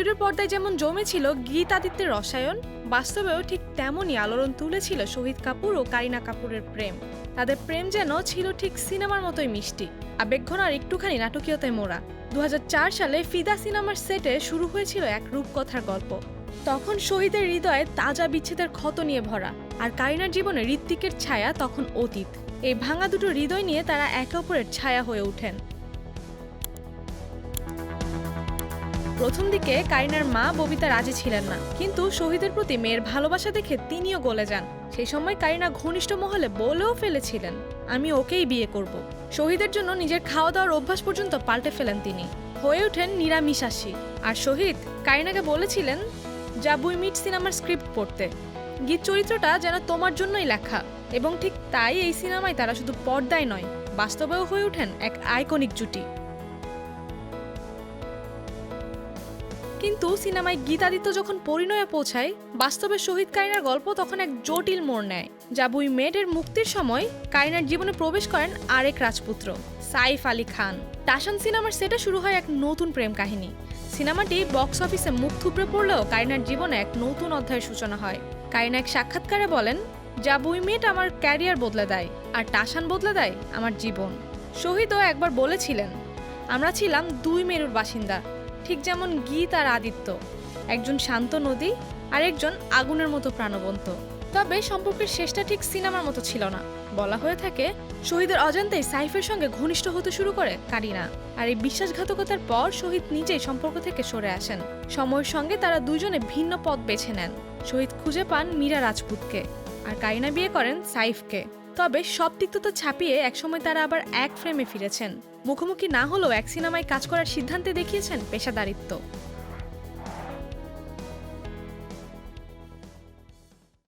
বলিউডের পর্দায় যেমন জমেছিল গীত আদিত্যের রসায়ন, বাস্তবেও ঠিক তেমনই আলোড়ন তুলেছিল শহীদ কাপুর ও কারিনা কাপুরের প্রেম। তাদের প্রেম যেন ছিল ঠিক সিনেমার মতোই মিষ্টি, আবেগঘন আর একটুখানি নাটকীয়তায় মোড়া। 2004 সালে ফিদা সিনেমার সেটে শুরু হয়েছিল এক রূপকথার গল্প। তখন শহীদের হৃদয়ে তাজা বিচ্ছেদের ক্ষত নিয়ে ভরা, আর কারিনার জীবনে ঋত্বিকের ছায়া তখন অতীত। এই ভাঙা দুটো হৃদয় নিয়ে তারা একে অপরের ছায়া হয়ে ওঠেন। প্রথম দিকে কারিনার মা ববিতা রাজি ছিলেন না, কিন্তু শহীদের প্রতি মেয়ের ভালোবাসা দেখে তিনিও গলে যান। সেই সময় কারিনা ঘনিষ্ঠ মহলে বলেও ফেলেছিলেন, আমি ওকেই বিয়ে করব। শহীদের জন্য নিজের খাওয়া দাওয়ার অভ্যাস পর্যন্ত পাল্টে ফেলেন তিনি, হয়ে ওঠেন নিরামিষাশী। আর শহীদ কারিনাকে বলেছিলেন জাবুই মিট সিনেমার স্ক্রিপ্ট পড়তে, গীত চরিত্রটা যেন তোমার জন্যই লেখা। এবং ঠিক তাই এই সিনেমায় তারা শুধু পর্দায় নয়, বাস্তবেও হয়ে ওঠেন এক আইকনিক জুটি। কিন্তু সিনেমায় গীতাদিত্য যখন পরিণয়ে পৌঁছায়, বাস্তবে শহীদ কারিনার গল্প তখন এক জটিল মোড় নেয়। জাবুই মেডের মুক্তির সময় কারিনার জীবনে প্রবেশ করেন আরেক রাজপুত্র, সাইফ আলী খান। টাশান সিনেমার সেটে শুরু হয় এক নতুন প্রেম কাহিনী। সিনেমাটি বক্স অফিসে মুখ থুবড়ে পড়লেও কারিনার জীবনে এক নতুন অধ্যায়ের সূচনা হয়। কারিনা এক সাক্ষাৎকারে বলেন, জাবুই মেড আমার ক্যারিয়ার বদলে দেয়, আর টাশান বদলে দেয় আমার জীবন। শহীদও একবার বলেছিলেন, আমরা ছিলাম দুই মেরুর বাসিন্দা, ঠিক যেমন গীত আর আদিত্য, একজন শান্ত নদী আর একজন আগুনের মতো প্রাণবন্ত। তবে সম্পর্কের শেষটা ঠিক সিনেমার মতো ছিল না। বলা হয়ে থাকে শহীদের অজান্তেই সাইফের সঙ্গে ঘনিষ্ঠ হতে শুরু করে কারিনা, আর এই বিশ্বাসঘাতকতার পর শহীদ নিজেই সম্পর্ক থেকে সরে আসেন। সময়ের সঙ্গে তারা দুজনে ভিন্ন পথ বেছে নেন। শহীদ খুঁজে পান মীরা রাজপুতকে, আর কারিনা বিয়ে করেন সাইফকে। তবে সব তিক্ততা ছাপিয়ে একসময় তারা আবার এক ফ্রেমে ফিরেছেন। মুখোমুখি না হলেও এক সিনেমায় কাজ করার সিদ্ধান্তে দেখিয়েছেন পেশাদারিত্ব।